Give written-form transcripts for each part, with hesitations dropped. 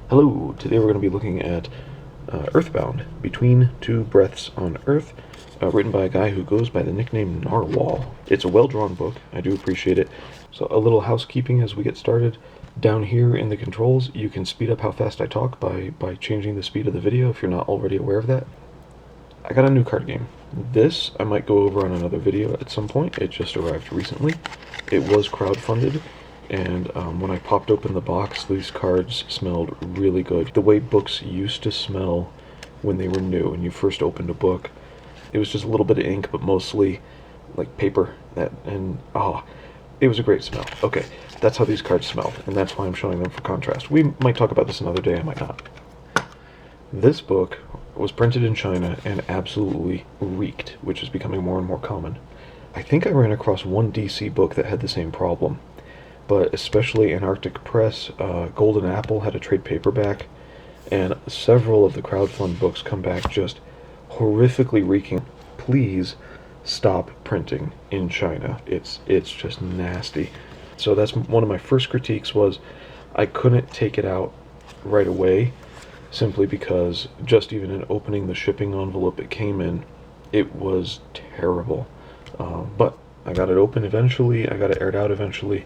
Hello, today we're going to be looking at Earthbound, Between Two Breaths on Earth, written by a guy who goes by the nickname Narwhal. It's a well-drawn book, I do appreciate it. So a little housekeeping as we get started. Down here in the controls, you can speed up how fast I talk by changing the speed of the video if you're not already aware of that. I got a new card game. This I might go over on another video at some point. It just arrived recently. It was crowdfunded. And when I popped open the box, these cards smelled really good. The way books used to smell when they were new and you first opened a book, it was just a little bit of ink, but mostly like paper. It was a great smell. Okay, that's how these cards smelled, and that's why I'm showing them for contrast. We might talk about this another day, I might not. This book was printed in China and absolutely reeked, which is becoming more and more common. I think I ran across one DC book that had the same problem. But especially Antarctic Press, Golden Apple had a trade paperback, and several of the crowdfund books come back just horrifically reeking. Please stop printing in China. It's just nasty. So that's one of my first critiques was I couldn't take it out right away simply because just even in opening the shipping envelope it came in, it was terrible. But I got it open eventually, I got it aired out eventually.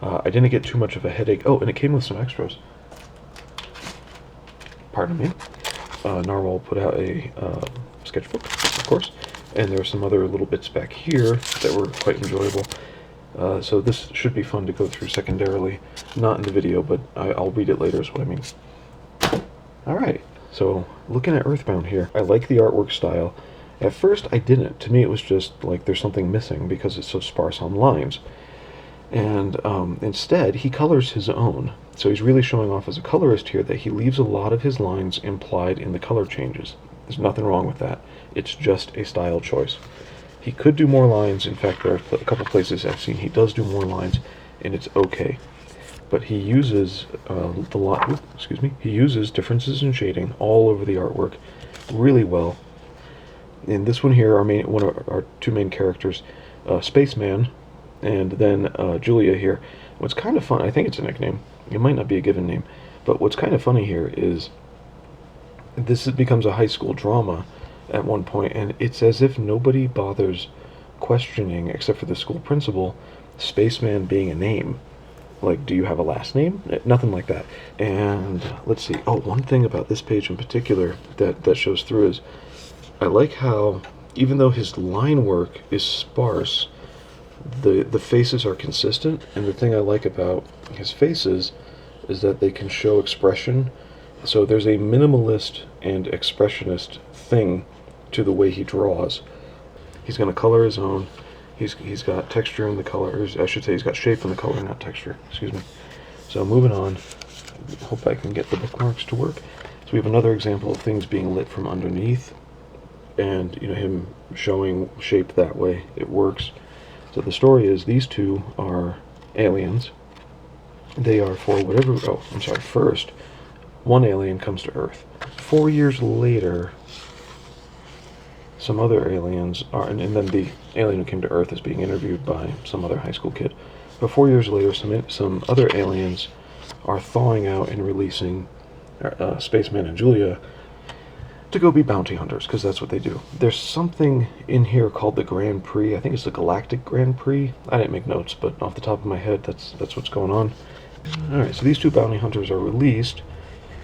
I didn't get too much of a headache. Oh, and it came with some extras. Pardon me. Narwhal put out a sketchbook, of course, and there were some other little bits back here that were quite enjoyable. So this should be fun to go through secondarily. Not in the video, but I'll read it later is what I mean. Alright, so looking at Earthbound here, I like the artwork style. At first I didn't. To me it was just like there's something missing because it's so sparse on lines. And instead, he colors his own. So he's really showing off as a colorist here that he leaves a lot of his lines implied in the color changes. There's nothing wrong with that. It's just a style choice. He could do more lines. In fact, there are a couple places I've seen he does do more lines, and it's okay. But he uses he uses differences in shading all over the artwork really well. In this one here, one of our two main characters, Spaceman, and then Julia here. What's kind of fun, I think it's a nickname, it might not be a given name, but what's kind of funny here is this becomes a high school drama at one point, and it's as if nobody bothers questioning, except for the school principal, Spaceman being a name. Like, do you have a last name? Nothing like that. And let's see, one thing about this page in particular that shows through is I like how, even though his line work is sparse, the faces are consistent, and the thing I like about his faces is that they can show expression. So there's a minimalist and expressionist thing to the way he draws. He's going to color his own. He's got texture in the colors. I should say he's got shape in the color, not texture. Excuse me. So moving on. Hope I can get the bookmarks to work. So we have another example of things being lit from underneath, and him showing shape that way. It works. So the story is these two are aliens. They are for whatever... First, one alien comes to Earth. 4 years later, some other aliens are... And then the alien who came to Earth is being interviewed by some other high school kid. But 4 years later, some other aliens are thawing out and releasing Spaceman and Julia to go be bounty hunters, because that's what they do. There's something in here called the Grand Prix. I think it's the Galactic Grand Prix. I didn't make notes, but off the top of my head, that's what's going on. Alright, so these two bounty hunters are released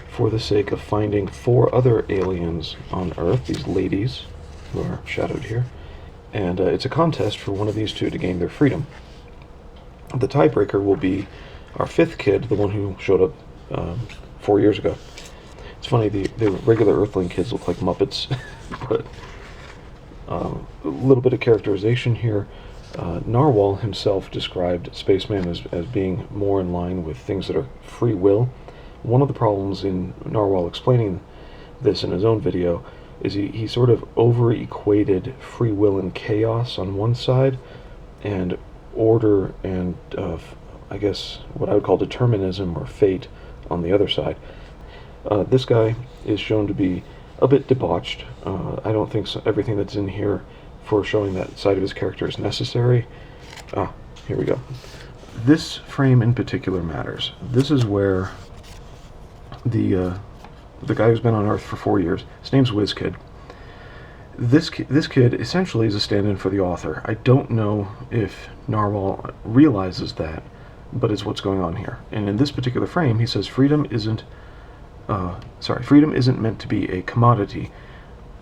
for the sake of finding 4 other aliens on Earth, these ladies, who are shadowed here. And it's a contest for one of these two to gain their freedom. The tiebreaker will be our 5th kid, the one who showed up 4 years ago. It's funny, the regular Earthling kids look like Muppets, but a little bit of characterization here. Narwhal himself described Spaceman as being more in line with things that are free will. One of the problems in Narwhal explaining this in his own video is he sort of over-equated free will and chaos on one side, and order and, I guess, what I would call determinism or fate on the other side. This guy is shown to be a bit debauched. I don't think everything that's in here for showing that side of his character is necessary. Here we go. This frame in particular matters. This is where the guy who's been on Earth for 4 years. His name's WizKid. This kid essentially is a stand-in for the author. I don't know if Narwhal realizes that, but it's what's going on here. And in this particular frame, he says freedom isn't meant to be a commodity.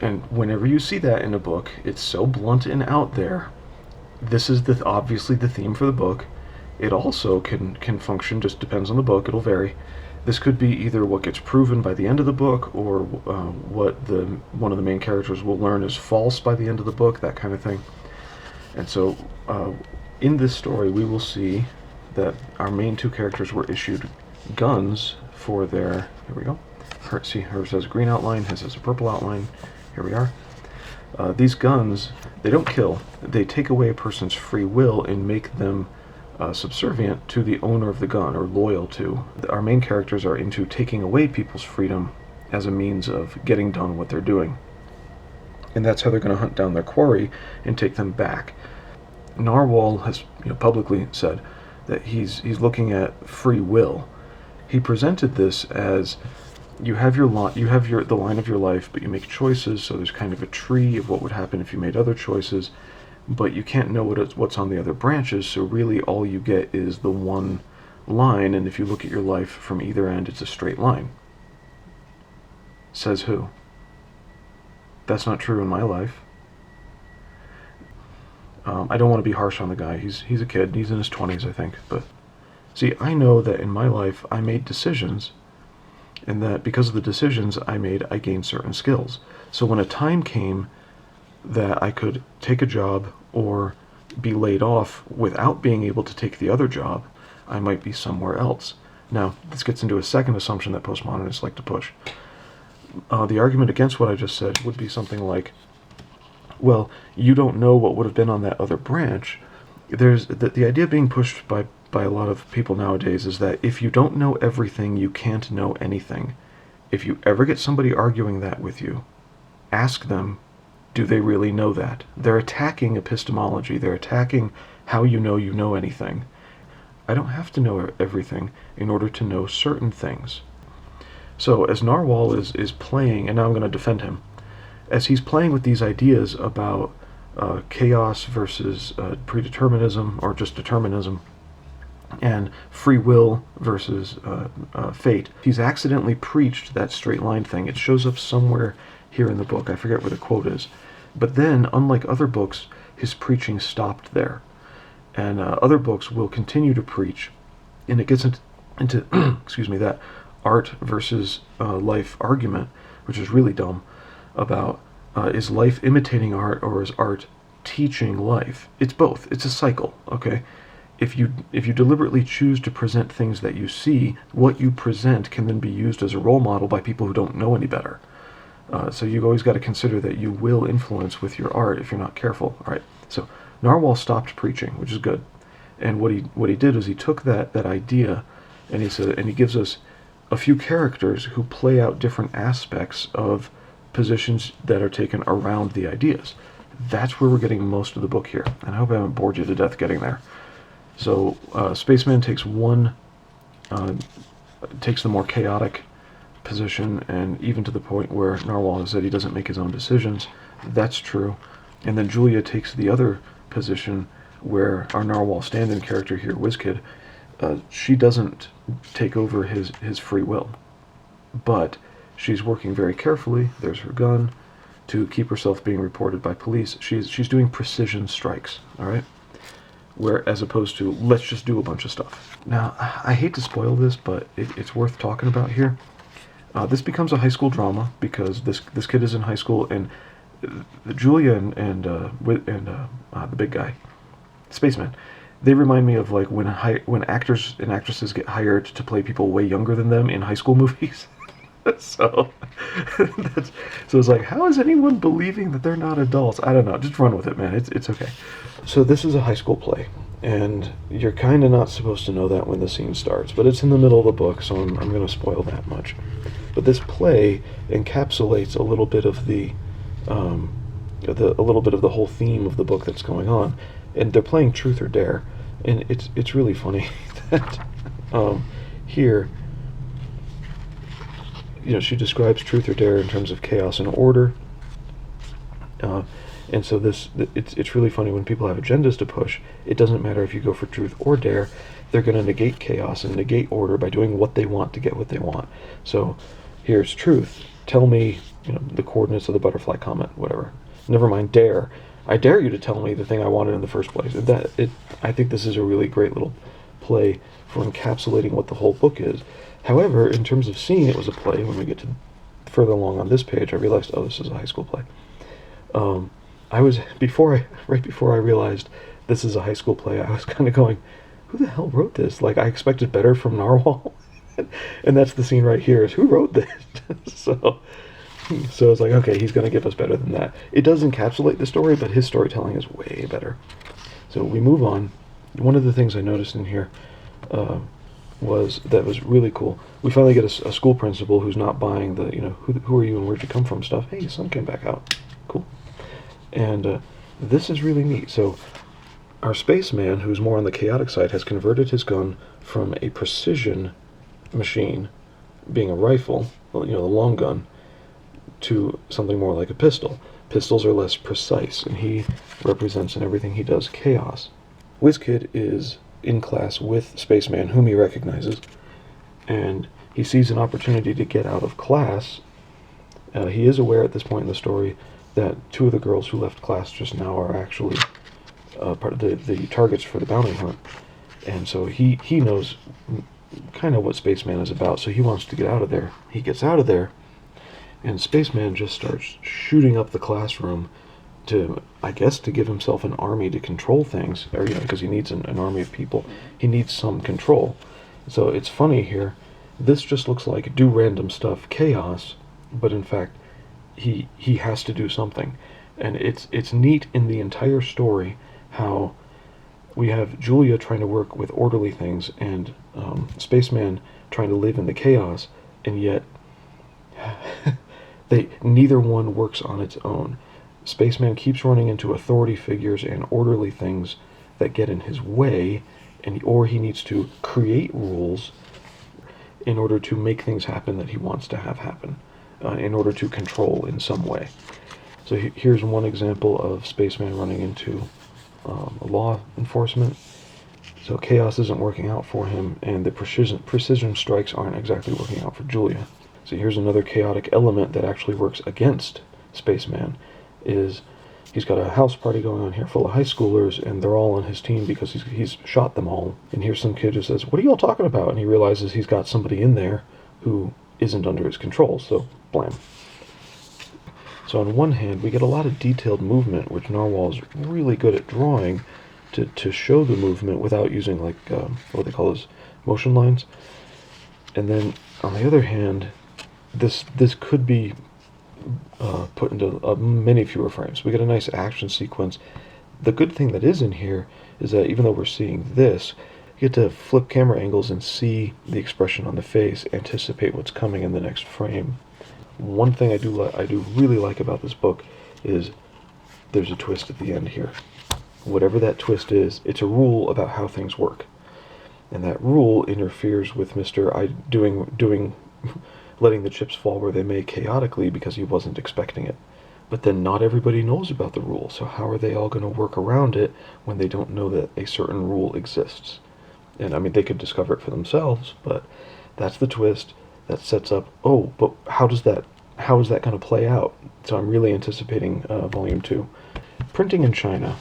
And whenever you see that in a book, it's so blunt and out there. This is obviously the theme for the book. It also can function, just depends on the book, it'll vary. This could be either what gets proven by the end of the book, or what one of the main characters will learn is false by the end of the book, that kind of thing. And so, in this story, we will see that our main two characters were issued guns for their, here we go, hers has a green outline, his has a purple outline, here we are. These guns, they don't kill, they take away a person's free will and make them subservient to the owner of the gun, or loyal to. Our main characters are into taking away people's freedom as a means of getting done what they're doing. And that's how they're going to hunt down their quarry and take them back. Narwhal has publicly said that he's looking at free will. He presented this as you have the line of your life, but you make choices, so there's kind of a tree of what would happen if you made other choices, but you can't know what's on the other branches, so really all you get is the one line, and if you look at your life from either end, it's a straight line. Says who? That's not true in my life. I don't want to be harsh on the guy. He's a kid. He's in his 20s, I think. But see, I know that in my life I made decisions, and that because of the decisions I made, I gained certain skills. So when a time came that I could take a job or be laid off without being able to take the other job, I might be somewhere else. Now, this gets into a second assumption that postmodernists like to push. The argument against what I just said would be something like, well, you don't know what would have been on that other branch. There's the idea being pushed by a lot of people nowadays is that if you don't know everything, you can't know anything. If you ever get somebody arguing that with you, ask them, do they really know that? They're attacking epistemology. They're attacking how you know anything. I don't have to know everything in order to know certain things. So as Narwhal is playing, and now I'm going to defend him, as he's playing with these ideas about chaos versus predeterminism, or just determinism, and free will versus fate, he's accidentally preached that straight line thing. It shows up somewhere here in the book. I forget where the quote is. But then, unlike other books, his preaching stopped there. And other books will continue to preach, and it gets into excuse me, that art versus life argument, which is really dumb, about is life imitating art, or is art teaching life? It's both. It's a cycle, okay? If you deliberately choose to present things that you see, what you present can then be used as a role model by people who don't know any better. So you've always got to consider that you will influence with your art if you're not careful. All right. So Narwhal stopped preaching, which is good. And what he did is he took that idea, and he gives us a few characters who play out different aspects of positions that are taken around the ideas. That's where we're getting most of the book here. And I hope I haven't bored you to death getting there. So Spaceman takes takes the more chaotic position, and even to the point where Narwhal has said he doesn't make his own decisions. That's true. And then Julia takes the other position where our Narwhal stand-in character here, WizKid, she doesn't take over his free will, but she's working very carefully, there's her gun, to keep herself being reported by police. She's doing precision strikes, all right? Where, as opposed to, let's just do a bunch of stuff. Now, I hate to spoil this, but it's worth talking about here. This becomes a high school drama because this kid is in high school, and Julia and the big guy, Spaceman, they remind me of like when actors and actresses get hired to play people way younger than them in high school movies. So it's like, how is anyone believing that they're not adults? I don't know. Just run with it, man. It's okay. So this is a high school play, and you're kind of not supposed to know that when the scene starts, but it's in the middle of the book, so I'm going to spoil that much. But this play encapsulates a little bit of the whole theme of the book that's going on, and they're playing Truth or Dare, and it's really funny that here she describes truth or dare in terms of chaos and order. And so it's really funny when people have agendas to push. It doesn't matter if you go for truth or dare, they're going to negate chaos and negate order by doing what they want to get what they want. So here's truth. Tell me, the coordinates of the butterfly comet, whatever. Never mind dare. I dare you to tell me the thing I wanted in the first place. I think this is a really great little play for encapsulating what the whole book is. However, in terms of seeing it was a play, when we get to further along on this page, I realized, oh, this is a high school play. Right before I realized this is a high school play, I was kind of going, who the hell wrote this? Like, I expected better from Narwhal. And that's the scene right here, is who wrote this? So it's like, okay, he's going to give us better than that. It does encapsulate the story, but his storytelling is way better. So we move on. One of the things I noticed in here was really cool. We finally get a school principal who's not buying the, who are you and where'd you come from stuff. Hey, your son came back out. Cool. And this is really neat. So our spaceman, who's more on the chaotic side, has converted his gun from a precision machine, being a rifle, the long gun, to something more like a pistol. Pistols are less precise, and he represents in everything he does chaos. WizKid is in class with Spaceman, whom he recognizes, and he sees an opportunity to get out of class. He is aware at this point in the story that two of the girls who left class just now are actually part of the targets for the bounty hunt. And so he knows kind of what Spaceman is about, so he wants to get out of there. He gets out of there, and Spaceman just starts shooting up the classroom to give himself an army to control things, or because he needs an army of people. He needs some control. So it's funny here. This just looks like do random stuff chaos, but in fact, he has to do something. And it's neat in the entire story how we have Julia trying to work with orderly things and Spaceman trying to live in the chaos, and yet neither one works on its own. Spaceman keeps running into authority figures and orderly things that get in his way, or he needs to create rules in order to make things happen that he wants to have happen, in order to control in some way. So here's one example of Spaceman running into law enforcement. So chaos isn't working out for him, and the precision strikes aren't exactly working out for Julia. So here's another chaotic element that actually works against Spaceman. He's got a house party going on here full of high schoolers, and they're all on his team because he's shot them all. And here's some kid who says, "What are you all talking about?" And he realizes he's got somebody in there who isn't under his control, so blam. So on one hand, we get a lot of detailed movement, which Narwhal's really good at drawing to show the movement without using what they call those motion lines. And then on the other hand, this could be put into many fewer frames. We get a nice action sequence. The good thing that is in here is that even though we're seeing this, you get to flip camera angles and see the expression on the face, anticipate what's coming in the next frame. One thing I do really like about this book is there's a twist at the end here. Whatever that twist is, it's a rule about how things work. And that rule interferes with letting the chips fall where they may chaotically because he wasn't expecting it. But then not everybody knows about the rule, so how are they all going to work around it when they don't know that a certain rule exists? And I mean, they could discover it for themselves, but that's the twist that sets up, but how is that going to play out? So I'm really anticipating Volume 2. Printing in China.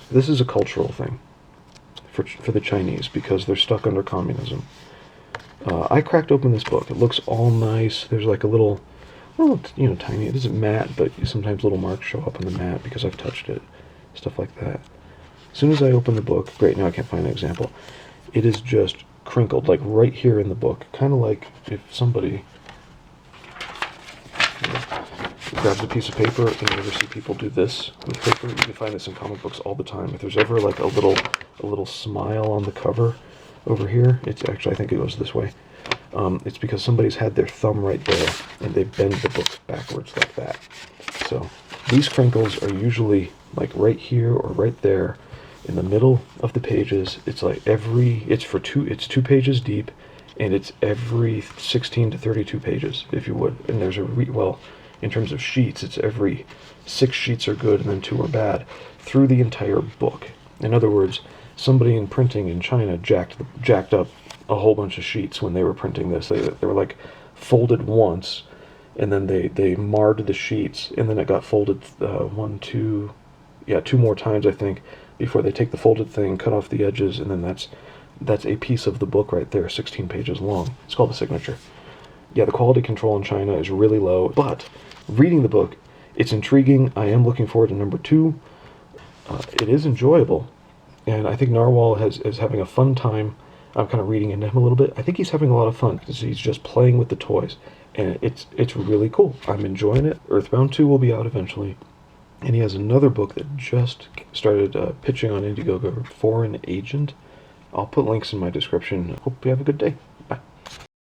This is a cultural thing for the Chinese because they're stuck under communism. I cracked open this book. It looks all nice. There's like a little, tiny. It isn't matte, but sometimes little marks show up on the mat because I've touched it. Stuff like that. As soon as I open the book, great, now I can't find an example. It is just crinkled, like right here in the book. Kind of like if somebody grabs a piece of paper, and you ever see people do this with paper. You can find this in comic books all the time. If there's ever like a little smile on the cover over here, it's actually, I think it goes this way. It's because somebody's had their thumb right there, and they bend the book backwards like that. So these crinkles are usually like right here or right there in the middle of the pages. It's like it's 2 pages deep, and it's every 16 to 32 pages, if you would. And there's well, in terms of sheets, it's every 6 sheets are good and then 2 are bad through the entire book. In other words, somebody in printing in China jacked up a whole bunch of sheets when they were printing this. They were like folded once, and then they marred the sheets, and then it got folded 2 more times, I think, before they take the folded thing, cut off the edges, and then that's a piece of the book right there, 16 pages long. It's called a signature. Yeah, the quality control in China is really low, but reading the book, it's intriguing. I am looking forward to number 2. It is enjoyable, and I think Narwhal is having a fun time. I'm kind of reading into him a little bit. I think he's having a lot of fun because he's just playing with the toys, and it's really cool. I'm enjoying it. Earthbound 2 will be out eventually, and he has another book that just started pitching on Indiegogo, Foreign Agent. I'll put links in my description. Hope you have a good day.